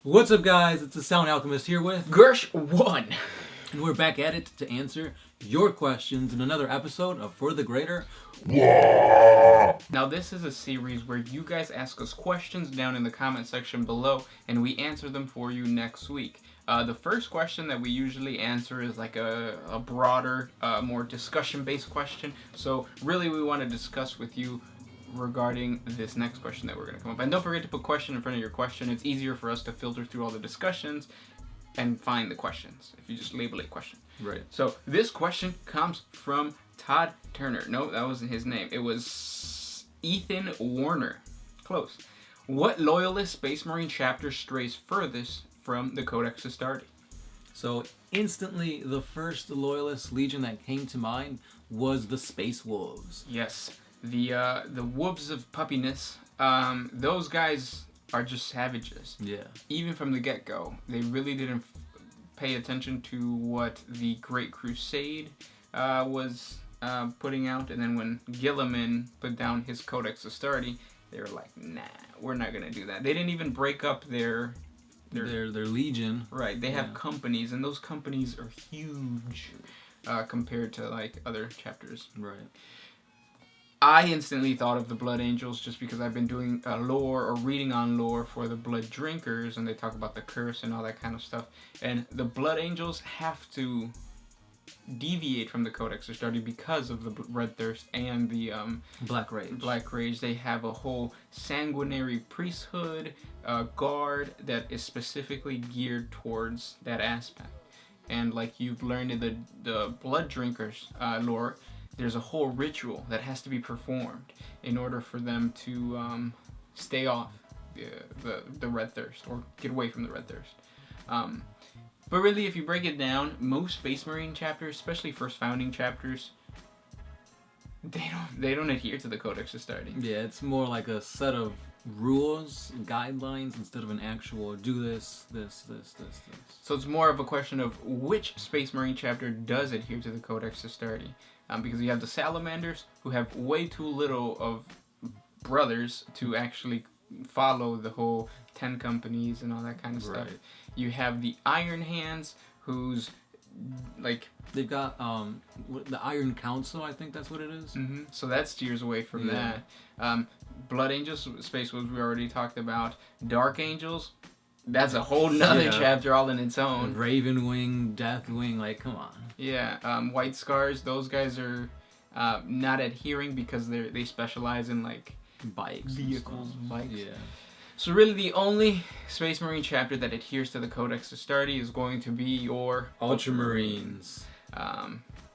What's up, guys? It's the Sound Alchemist here with Gersh1. And we're back at it to answer your questions in another episode of For the Greater. Now, this is a series where you guys ask us questions down in the comment section below, and we answer them for you next week. The first question that we usually answer is like a broader, more discussion-based question. So, really, we want to discuss with you regarding this next question that we're going to come up. And don't forget to put question in front of your question. It's easier for us to filter through all the discussions and find the questions if you just label it question. Right. So this question comes from Todd Turner. No, that wasn't his name. It was Ethan Warner. Close. What Loyalist Spacemarine Chapter strays furthest from the Codex Astartes? So instantly, the first Loyalist Legion that came to mind was the Space Wolves. Yes. The wolves of puppiness, those guys are just savages. Yeah. Even from the get-go, they really didn't pay attention to what the Great Crusade was putting out, and then when Gilliman put down his Codex Astartes, they were like, nah, we're not gonna do that. They didn't even break up their legion. Right. They have companies, and those companies are huge compared to like other chapters. Right. I instantly thought of the Blood Angels just because I've been doing lore or reading on lore for the Blood Drinkers, and they talk about the curse and all that kind of stuff. And the Blood Angels have to deviate from the Codex Astartes because of the Red Thirst and the Black Rage. Black Rage. They have a whole sanguinary priesthood guard that is specifically geared towards that aspect. And like you've learned in the Blood Drinkers lore, there's a whole ritual that has to be performed in order for them to stay off the Red Thirst, or get away from the Red Thirst. But really, if you break it down, most Space Marine chapters, especially first founding chapters, they don't adhere to the Codex Astartes. Yeah, it's more like a set of rules, guidelines, instead of an actual do this. So it's more of a question of which Space Marine chapter does adhere to the Codex Astartes. Because you have the Salamanders, who have way too little of brothers to actually follow the whole 10 companies and all that kind of stuff. Right. You have the Iron Hands, who's like... They've got the Iron Council, I think that's what it is. Mm-hmm. So that steers away from that. Blood Angels, Space Wolves, we already talked about. Dark Angels, that's a whole nother chapter all in its own. Ravenwing, Deathwing, like, come on. Yeah, White Scars, those guys are not adhering because they specialize in, like, bikes, vehicles, bikes. Yeah. So really the only Space Marine chapter that adheres to the Codex Astartes is going to be your Ultramarines.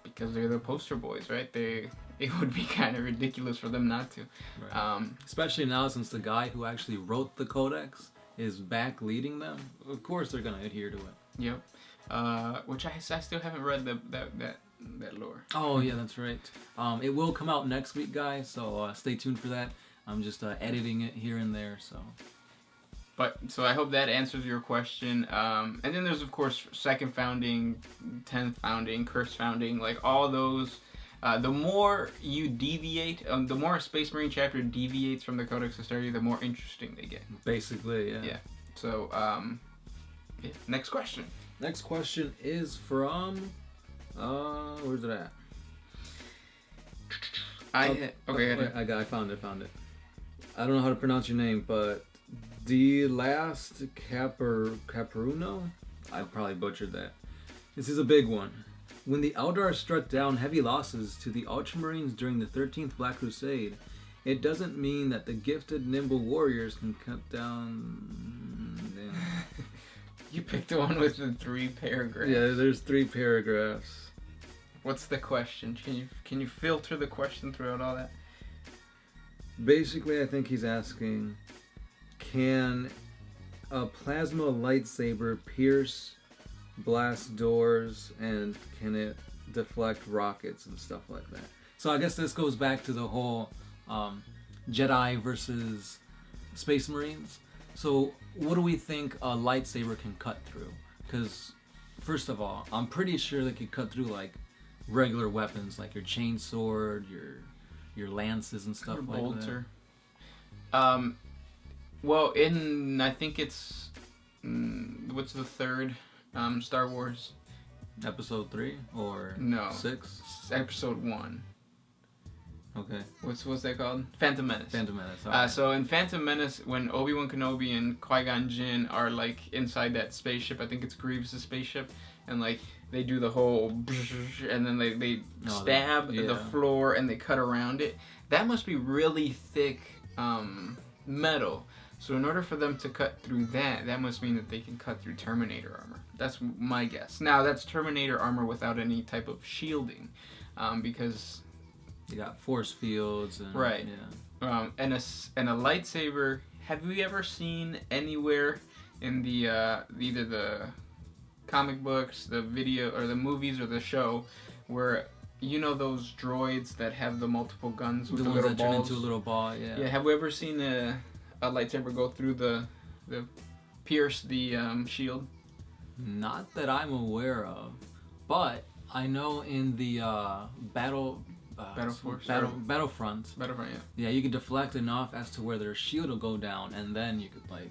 Because they're the poster boys, right? It would be kind of ridiculous for them not to. Right. Especially now, since the guy who actually wrote the Codex is back leading them. Of course they're going to adhere to it. Yep. Which I still haven't read that lore. Oh yeah, that's right. It will come out next week, guys, so stay tuned for that. I'm just editing it here and there, so. So I hope that answers your question. And then there's, of course, second founding, 10th founding, cursed founding, like all those. The more you deviate, the more a Space Marine chapter deviates from the Codex Astartes, the more interesting they get. Basically, yeah. Yeah. So, next question. Next question is from, where's it at? I found it. I don't know how to pronounce your name, but the last Caperuno? I probably butchered that. This is a big one. When the Eldar struck down heavy losses to the Ultramarines during the 13th Black Crusade, it doesn't mean that the gifted, nimble warriors can cut down... You picked the one with the 3 paragraphs. Yeah, there's 3 paragraphs. What's the question? Can you filter the question throughout all that? Basically, I think he's asking, can a plasma lightsaber pierce, blast doors, and can it deflect rockets and stuff like that? So I guess this goes back to the whole Jedi versus Space Marines. So what do we think a lightsaber can cut through? Because, first of all, I'm pretty sure they could cut through like regular weapons, like your chainsword, your lances and stuff like that. Well, I think it's what's the third Star Wars? Episode 3 or No. 6? Episode 1. Okay. What's that called? Phantom Menace. Phantom Menace. So in Phantom Menace, when Obi-Wan Kenobi and Qui-Gon Jinn are like inside that spaceship, I think it's Grievous' spaceship, and like they do the whole and then they stab the floor and they cut around it. That must be really thick metal. So in order for them to cut through that must mean that they can cut through Terminator armor. That's my guess. Now that's Terminator armor without any type of shielding, because you got force fields and right. Yeah. And a lightsaber. Have you ever seen anywhere in the either the comic books, the video, or the movies, or the show, where you know those droids that have the multiple guns with the ones little that balls? turn into a little ball? Yeah. Yeah. Have we ever seen a lightsaber go through the pierce the shield? Not that I'm aware of, but I know in the Battlefront. Battlefront, yeah. Yeah, you could deflect enough as to where their shield will go down, and then you could like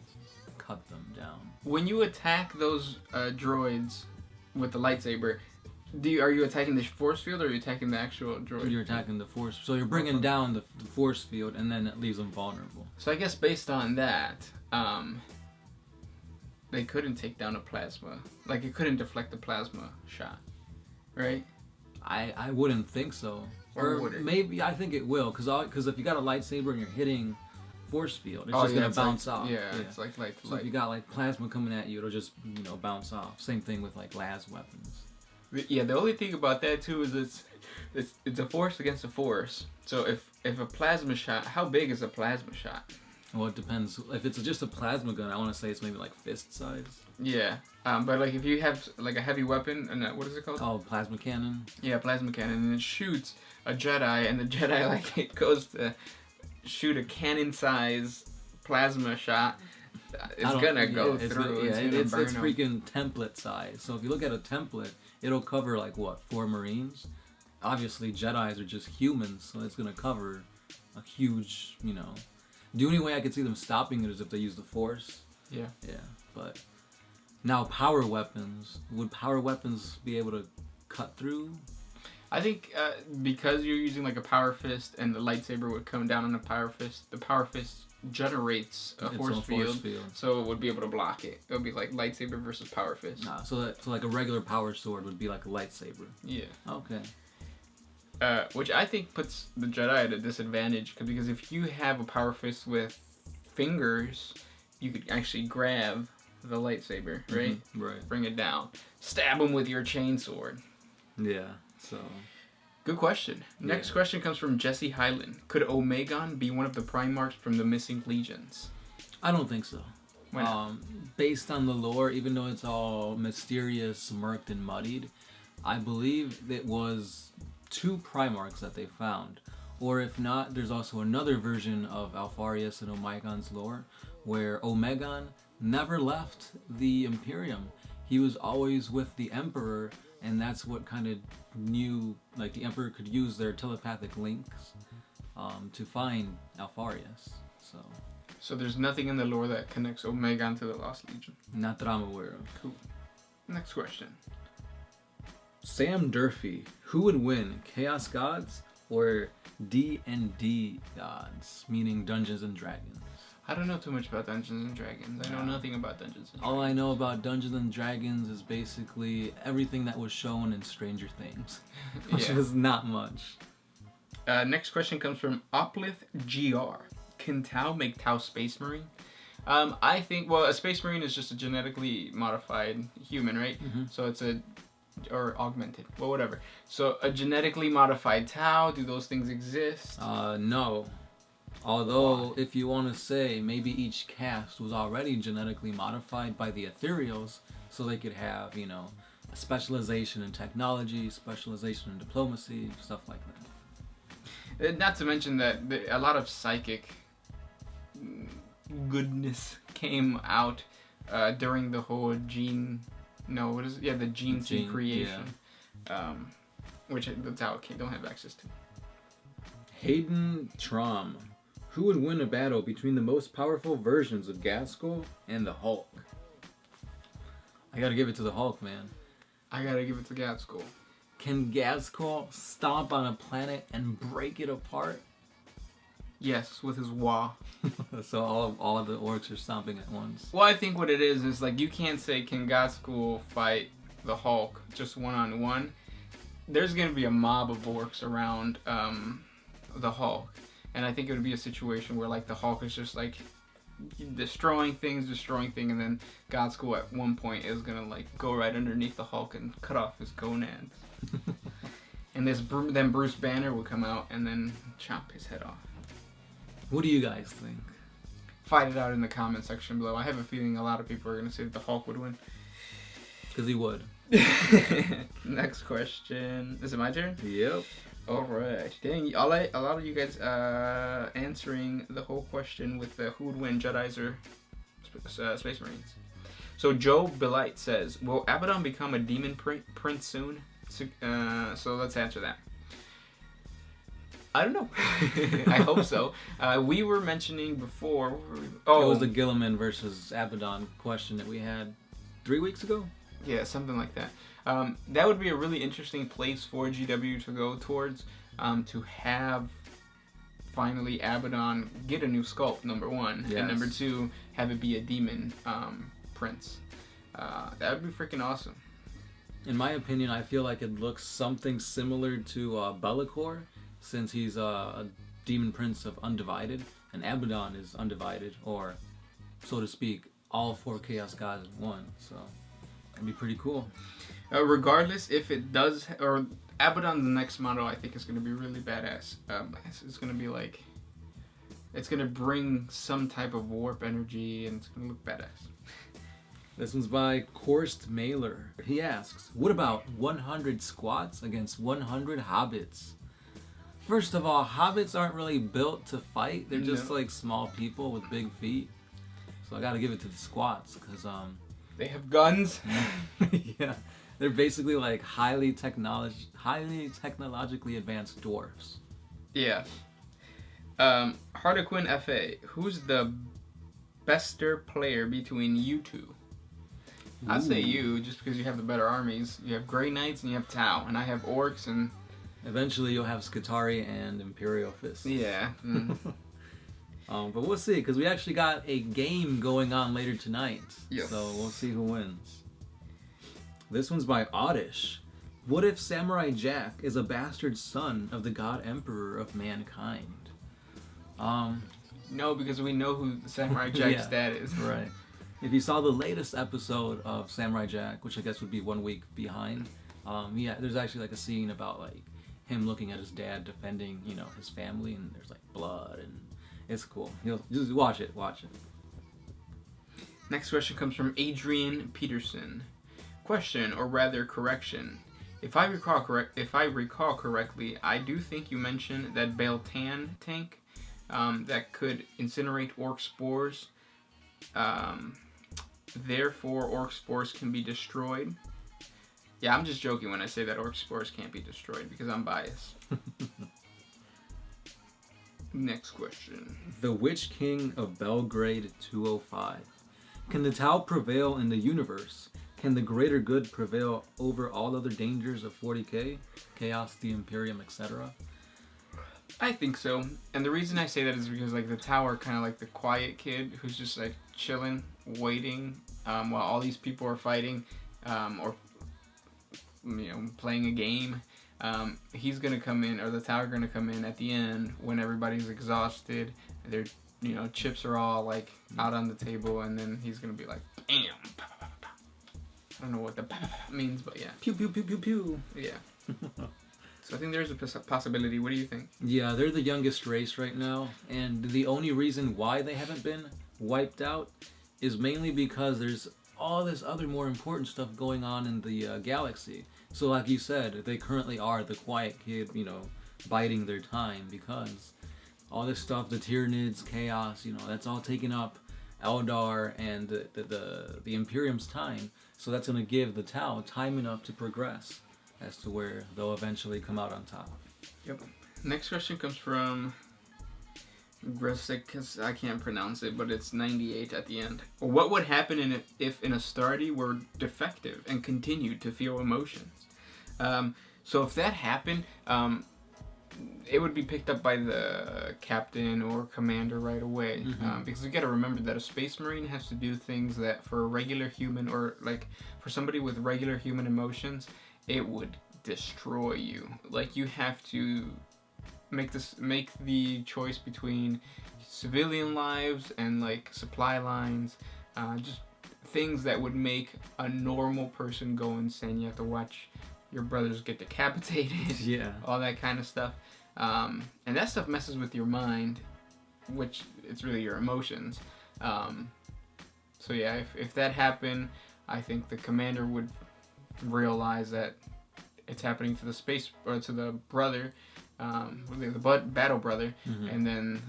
cut them down. When you attack those droids with the lightsaber, are you attacking the force field or are you attacking the actual droid? You're attacking the force, so you're bringing down the force field, and then it leaves them vulnerable. So I guess based on that, they couldn't take down a plasma. Like it couldn't deflect the plasma shot, right? I wouldn't think so. Or would it? Maybe I think it will, because if you got a lightsaber and you're hitting force field, it's just gonna bounce off. Yeah, it's like so if you got like plasma coming at you, it'll just bounce off. Same thing with like las weapons. Yeah, the only thing about that too is it's a force against a force. So if a plasma shot, how big is a plasma shot? Well, it depends. If it's just a plasma gun, I want to say it's maybe like fist size. Yeah, but like if you have like a heavy weapon, and what is it called? Oh, plasma cannon. Yeah, plasma cannon, and it shoots a Jedi, and the Jedi like it goes to shoot a cannon-size plasma shot. It's gonna go through. It's freaking template size. So if you look at a template, it'll cover like what, 4 Marines. Obviously, Jedis are just humans, so it's gonna cover a huge, The only way I could see them stopping it is if they use the Force. Yeah. Yeah, but now power weapons. Would power weapons be able to cut through? I think because you're using like a power fist and the lightsaber would come down on the power fist generates a force field, so it would be able to block it. It would be like lightsaber versus power fist. So like a regular power sword would be like a lightsaber. Yeah. Okay. Which I think puts the Jedi at a disadvantage, because if you have a power fist with fingers, you could actually grab the lightsaber, right? Mm-hmm. Right. Bring it down. Stab them with your chainsword. Yeah, so... Good question. Next question comes from Jesse Hyland. Could Omegon be one of the Primarchs from the Missing Legions? I don't think so. Why not? Based on the lore, even though it's all mysterious, murked, and muddied, I believe it was 2 Primarchs that they found. Or if not, there's also another version of Alfarius and Omegon's lore, where Omegon never left the Imperium. He was always with the Emperor, and that's what kind of knew, like the Emperor could use their telepathic links to find Alfarius. So there's nothing in the lore that connects Omegon to the Lost Legion? Not that I'm aware of. Cool. Next question. Sam Durfee. Who would win, Chaos Gods or D&D Gods, meaning Dungeons and Dragons? I don't know too much about Dungeons and Dragons. I know nothing about Dungeons and Dragons. All I know about Dungeons and Dragons is basically everything that was shown in Stranger Things, which was not much. Next question comes from Uplith GR. Can Tau make Tau Space Marine? I think, a Space Marine is just a genetically modified human, right? Mm-hmm. So it's or augmented, whatever. So a genetically modified Tau, do those things exist? No. Although, if you want to say, maybe each caste was already genetically modified by the Ethereals, so they could have, a specialization in technology, specialization in diplomacy, stuff like that. Not to mention that a lot of psychic goodness came out during the whole the gene seed creation, which the Tau don't have access to. Hayden Traum. Who would win a battle between the most powerful versions of Gaskell and the Hulk? I gotta give it to the Hulk, man. I gotta give it to Gaskell. Can Gaskell stomp on a planet and break it apart? Yes, with his wah. So all of the orcs are stomping at once. Well, I think what it is like you can't say can Gaskell fight the Hulk just one-on-one. There's gonna be a mob of orcs around the Hulk, and I think it would be a situation where like the Hulk is just like destroying things, and then Gaskell at one point is gonna like go right underneath the Hulk and cut off his gonads. And then Bruce Banner will come out and then chop his head off. What do you guys think? Fight it out in the comment section below. I have a feeling a lot of people are going to say that the Hulk would win. Because he would. Next question. Is it my turn? Yep. Alright. Dang, a lot of you guys answering the whole question with the who would win, Jedis or Space Marines. So Joe Belite says, will Abaddon become a demon prince soon? So let's answer that. I don't know. I hope so. We were mentioning before. It was the Gilliman versus Abaddon question that we had 3 weeks ago. Yeah, something like that. That would be a really interesting place for GW to go towards. To have finally Abaddon get a new sculpt, number one, yes. And number two, have it be a demon prince. That would be freaking awesome. In my opinion, I feel like it looks something similar to Be'lakor, since he's a demon prince of Undivided, and Abaddon is Undivided, or, so to speak, all 4 Chaos Gods in one, so that'd be pretty cool. Regardless, if it does, or Abaddon's next model, I think is going to be really badass. It's going to be like, it's going to bring some type of warp energy, and it's going to look badass. This one's by Korst Mailer. He asks, what about 100 squats against 100 hobbits? First of all, hobbits aren't really built to fight. They're just like small people with big feet. So I gotta give it to the squats, because they have guns. Yeah, they're basically like highly technologically advanced dwarfs. Yeah. Harlequin FA, who's the bester player between you two? I'd say you, just because you have the better armies. You have Grey Knights and you have Tau, and I have Orcs and... Eventually you'll have Skitarii and Imperial Fists. Yeah. Mm. But we'll see, because we actually got a game going on later tonight. Yes. So we'll see who wins. This one's by Oddish. What if Samurai Jack is a bastard son of the God Emperor of mankind? No, because we know who Samurai Jack's yeah, dad is. Right. If you saw the latest episode of Samurai Jack, which I guess would be 1 week behind, yeah, there's actually like a scene about like him looking at his dad defending, you know, his family, and there's like blood, and it's cool. You'll just watch it. Next question comes from Adrian Peterson. Question, or rather correction. If I recall correctly, I do think you mentioned that Beltan tank that could incinerate orc spores. Therefore, orc spores can be destroyed. Yeah, I'm just joking when I say that orc spores can't be destroyed because I'm biased. Next question. The Witch King of Belgrade 205. Can the Tau prevail in the universe? Can the greater good prevail over all other dangers of 40K? Chaos, the Imperium, etc.? I think so. And the reason I say that is because like the Tau are kind of like the quiet kid who's just like chilling, waiting, while all these people are fighting, or playing a game. He's gonna come in, or the Tau are gonna come in at the end when everybody's exhausted. Their chips are all like out on the table, and then he's gonna be like, bam. I don't know what the means, but yeah. Pew pew pew pew pew. Yeah. So I think there's a possibility. What do you think? Yeah, they're the youngest race right now, and the only reason why they haven't been wiped out is mainly because there's all this other more important stuff going on in the galaxy. So like you said, they currently are the quiet kid, biding their time, because all this stuff, the Tyranids, Chaos, that's all taking up Eldar and the Imperium's time. So that's going to give the Tau time enough to progress as to where they'll eventually come out on top. Yep. Next question comes from Gressic, because I can't pronounce it, but it's 98 at the end. What would happen if an Astarte were defective and continued to feel emotions? So if that happened, it would be picked up by the captain or commander right away. Because you got to remember that a Space Marine has to do things that for a regular human, or like for somebody with regular human emotions, it would destroy you. Like, you have to make the choice between civilian lives and like supply lines, just things that would make a normal person go insane. You have to watch your brothers get decapitated, Yeah. all that kind of stuff, and that stuff messes with your mind, which it's really your emotions. So yeah, if that happened, I think the commander would realize that it's happening to the space, or to the brother, the battle brother, and then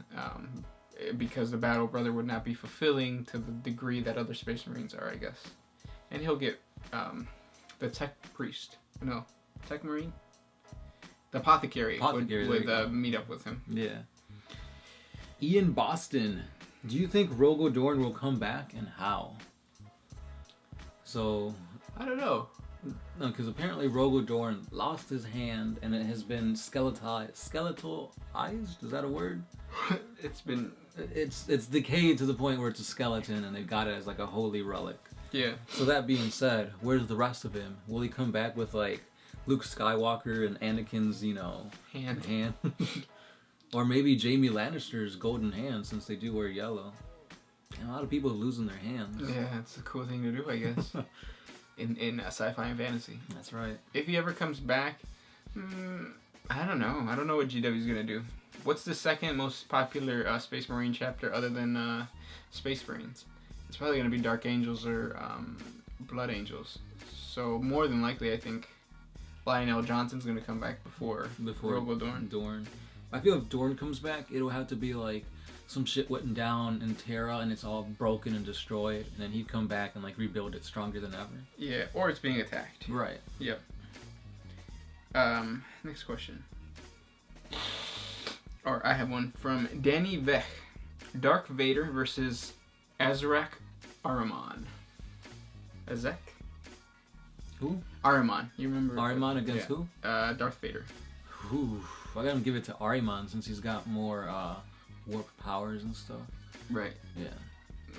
because the battle brother would not be fulfilling to the degree that other Space Marines are, I guess, and he'll get the tech priest, no, tech marine, the apothecary would meet up with him. Yeah. Ian Boston, do you think Robo Dorne will come back, and how? So I don't know. No, because apparently Robo Dorne lost his hand, and it has been skeletalized. Is that a word? It's decayed to the point where it's a skeleton, and they've got it as like a holy relic. Yeah. So that being said, where's the rest of him? Will he come back with like Luke Skywalker and Anakin's, hand? Or maybe Jaime Lannister's golden hand, since they do wear yellow. And a lot of people are losing their hands. Yeah, it's a cool thing to do, I guess. in sci-fi and fantasy. That's right. If he ever comes back, I don't know. I don't know what GW's gonna do. What's the second most popular Space Marine chapter other than Space Marines? It's probably gonna be Dark Angels or Blood Angels. So more than likely, I think Lionel Johnson's gonna come back before Robo Dorne. I feel if Dorne comes back, it'll have to be like some shit went down in Terra and it's all broken and destroyed, and then he'd come back and like rebuild it stronger than ever. Yeah, or it's being attacked. Right. Yep. Next question. Or I have one from Danny Vech. Darth Vader versus Azrak Ahriman. Azek? Who? Ahriman. You remember? Ahriman against who? Darth Vader. Ooh, I gotta give it to Ahriman since he's got more warp powers and stuff. Right. Yeah.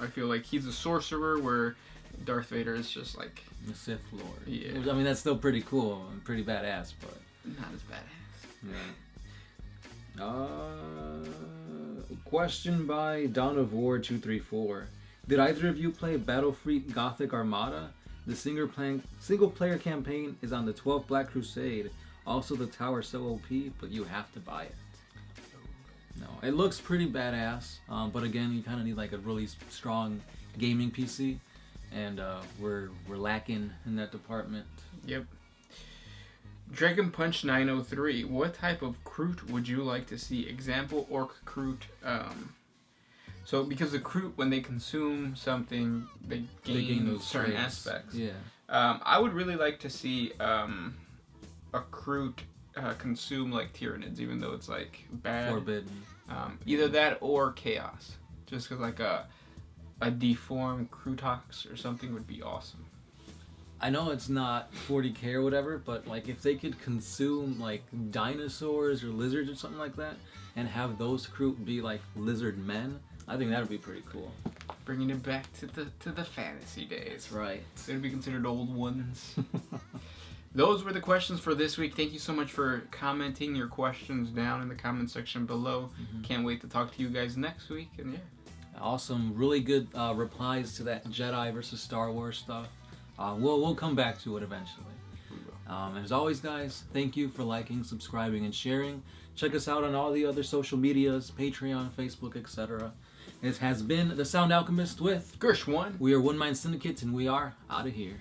I feel like he's a sorcerer, where Darth Vader is just like the Sith Lord. Yeah. I mean, that's still pretty cool and pretty badass, but not as badass. Yeah. Question by Dawn of War 234. Did either of you play Battlefleet Gothic Armada? The single player campaign is on the 12th Black Crusade. Also, the tower's so OP, but you have to buy it. No, it looks pretty badass, but again, you kind of need like a really strong gaming PC, and we're lacking in that department. Yep. Dragon Punch 903. What type of Kroot would you like to see? Example, Orc Kroot. So because the Kroot, when they consume something, they gain those certain traits. Aspects. Yeah. I would really like to see a Kroot consume like Tyranids, even though it's like bad. Forbidden. Either that or Chaos. Just because like a deformed Krootox or something would be awesome. I know it's not 40K or whatever, but like if they could consume like dinosaurs or lizards or something like that, and have those Kroot be like lizard men, I think that would be pretty cool. Bringing it back to the fantasy days. That's right. They'd be considered old ones. Those were the questions for this week. Thank you so much for commenting your questions down in the comment section below. Can't wait to talk to you guys next week. And yeah. Awesome. Really good replies to that Jedi versus Star Wars stuff. We'll come back to it eventually. As always, guys, thank you for liking, subscribing, and sharing. Check us out on all the other social medias, Patreon, Facebook, etc. This has been The Sound Alchemist with Gersh1. We are One Mind Syndicate, and we are out of here.